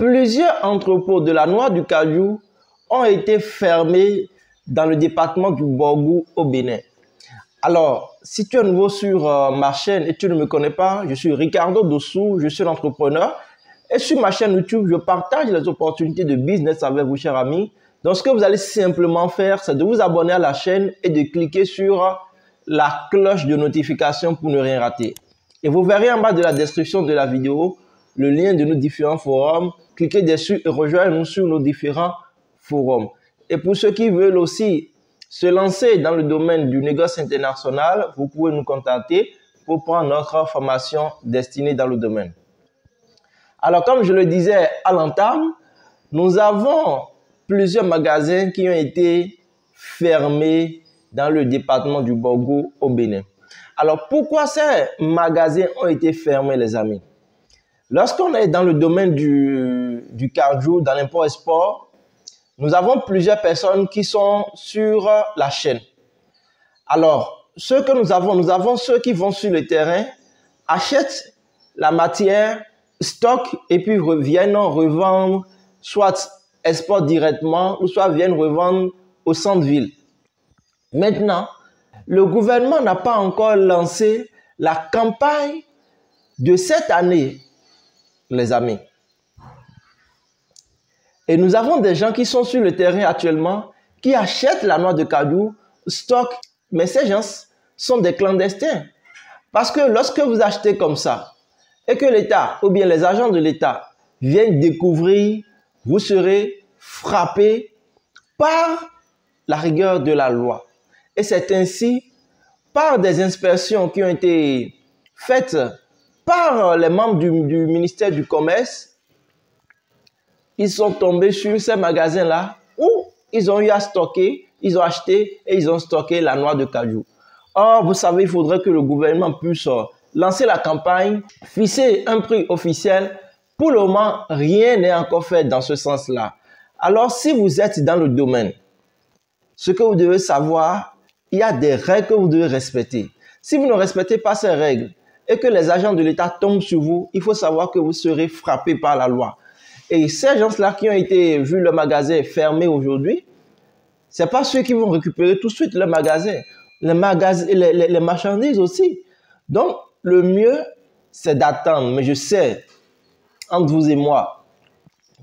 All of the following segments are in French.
Plusieurs entrepôts de la noix du cajou ont été fermés dans le département du Borgou au Bénin. Alors, si tu es nouveau sur ma chaîne et tu ne me connais pas, je suis Ricardo Dossou, je suis l'entrepreneur. Et sur ma chaîne YouTube, je partage les opportunités de business avec vous, chers amis. Donc, ce que vous allez simplement faire, c'est de vous abonner à la chaîne et de cliquer sur la cloche de notification pour ne rien rater. Et vous verrez en bas de la description de la vidéo le lien de nos différents forums. Cliquez dessus et rejoignez-nous sur nos différents forums. Et pour ceux qui veulent aussi se lancer dans le domaine du négoce international, vous pouvez nous contacter pour prendre notre formation destinée dans le domaine. Alors, comme je le disais à l'entame, nous avons plusieurs magasins qui ont été fermés dans le département du Borgou au Bénin. Alors, pourquoi ces magasins ont été fermés, les amis? Lorsqu'on est dans le domaine du cajou, dans l'import-export, nous avons plusieurs personnes qui sont sur la chaîne. Alors, ce que nous avons ceux qui vont sur le terrain, achètent la matière, stockent et puis viennent revendre, soit exportent directement ou soit viennent revendre au centre-ville. Maintenant, le gouvernement n'a pas encore lancé la campagne de cette année, les amis. Et nous avons des gens qui sont sur le terrain actuellement, qui achètent la noix de cajou, stockent, mais ces gens sont des clandestins. Parce que lorsque vous achetez comme ça, et que l'État ou bien les agents de l'État viennent découvrir, vous serez frappé par la rigueur de la loi. Et c'est ainsi, par des inspections qui ont été faites par les membres du ministère du Commerce, ils sont tombés sur ces magasins-là où ils ont eu à stocker, ils ont acheté et ils ont stocké la noix de cajou. Or, vous savez, il faudrait que le gouvernement puisse lancer la campagne, fixer un prix officiel. Pour le moment, rien n'est encore fait dans ce sens-là. Alors, si vous êtes dans le domaine, ce que vous devez savoir, il y a des règles que vous devez respecter. Si vous ne respectez pas ces règles et que les agents de l'État tombent sur vous, il faut savoir que vous serez frappé par la loi. Et ces gens-là qui ont été vu le magasin fermé aujourd'hui, ce n'est pas ceux qui vont récupérer tout de suite le magasin. Les marchandises aussi. Donc, le mieux, c'est d'attendre. Mais je sais, entre vous et moi,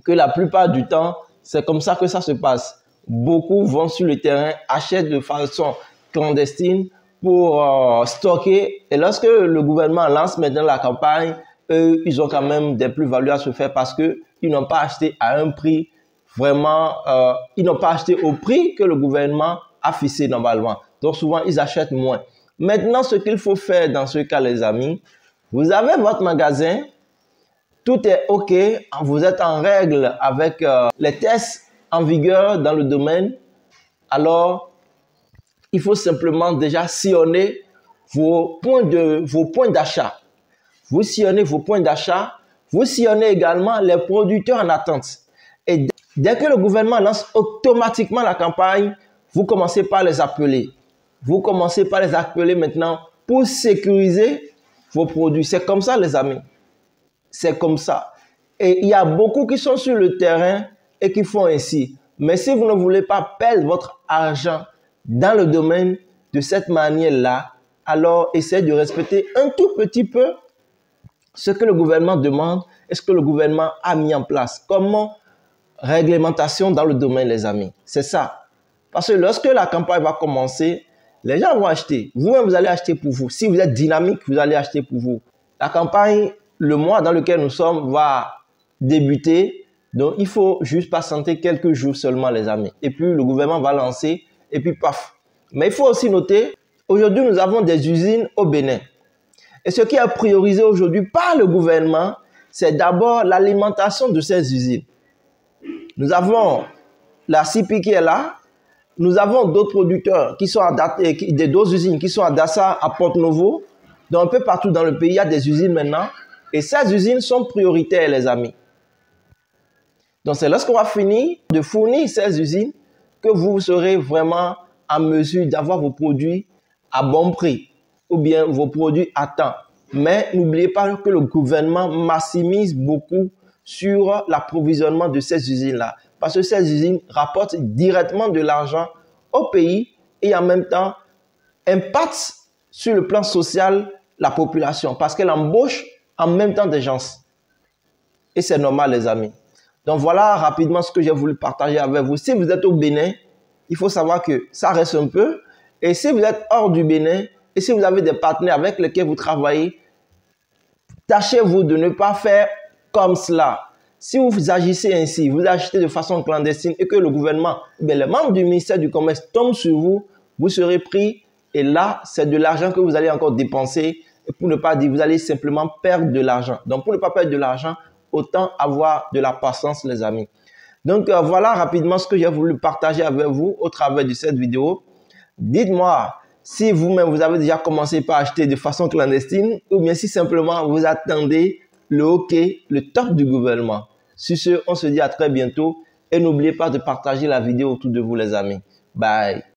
que la plupart du temps, c'est comme ça que ça se passe. Beaucoup vont sur le terrain, achètent de façon clandestine pour stocker. Et lorsque le gouvernement lance maintenant la campagne, eux, ils ont quand même des plus-values à se faire parce qu'ils n'ont pas acheté à un prix vraiment, ils n'ont pas acheté au prix que le gouvernement a fixé normalement. Donc souvent, ils achètent moins. Maintenant, ce qu'il faut faire dans ce cas, les amis, vous avez votre magasin, tout est OK, vous êtes en règle avec les tests en vigueur dans le domaine. Alors, il faut simplement déjà sillonner vos points d'achat. Vous sillonnez vos points d'achat, vous sillonnez également les producteurs en attente. Et dès que le gouvernement lance automatiquement la campagne, vous commencez par les appeler. Vous commencez par les appeler maintenant pour sécuriser vos produits. C'est comme ça, les amis. C'est comme ça. Et il y a beaucoup qui sont sur le terrain et qui font ainsi. Mais si vous ne voulez pas perdre votre argent dans le domaine de cette manière-là, alors essayez de respecter un tout petit peu ce que le gouvernement demande et ce que le gouvernement a mis en place. Comment réglementation dans le domaine, les amis. C'est ça. Parce que lorsque la campagne va commencer, les gens vont acheter. Vous-même, vous allez acheter pour vous. Si vous êtes dynamique, vous allez acheter pour vous. La campagne, le mois dans lequel nous sommes, va débuter. Donc, il faut juste patienter quelques jours seulement, les amis. Et puis, le gouvernement va lancer et puis, paf. Mais il faut aussi noter, aujourd'hui, nous avons des usines au Bénin. Et ce qui est priorisé aujourd'hui par le gouvernement, c'est d'abord l'alimentation de ces usines. Nous avons la CIPI qui est là. Nous avons d'autres producteurs qui sont d'autres usines qui sont à Dassa, à Porto-Novo. Donc, un peu partout dans le pays, il y a des usines maintenant. Et ces usines sont prioritaires, les amis. Donc, c'est lorsqu'on va finir de fournir ces usines que vous serez vraiment en mesure d'avoir vos produits à bon prix ou bien vos produits à temps. Mais n'oubliez pas que le gouvernement maximise beaucoup sur l'approvisionnement de ces usines-là. Parce que ces usines rapportent directement de l'argent au pays et en même temps impactent sur le plan social la population parce qu'elle embauche en même temps des gens. Et c'est normal, les amis. Donc voilà rapidement ce que j'ai voulu partager avec vous. Si vous êtes au Bénin, il faut savoir que ça reste un peu. Et si vous êtes hors du Bénin, et si vous avez des partenaires avec lesquels vous travaillez, tâchez-vous de ne pas faire comme cela. Si vous agissez ainsi, vous achetez de façon clandestine et que le gouvernement, les membres du ministère du Commerce tombent sur vous, vous serez pris. Et là, c'est de l'argent que vous allez encore dépenser. Et pour ne pas dire, vous allez simplement perdre de l'argent. Donc, pour ne pas perdre de l'argent, autant avoir de la patience, les amis. Donc, voilà rapidement ce que j'ai voulu partager avec vous au travers de cette vidéo. Dites-moi si vous-même, vous avez déjà commencé par acheter de façon clandestine ou bien si simplement vous attendez le OK, le top du gouvernement. Sur ce, on se dit à très bientôt et n'oubliez pas de partager la vidéo autour de vous, les amis. Bye.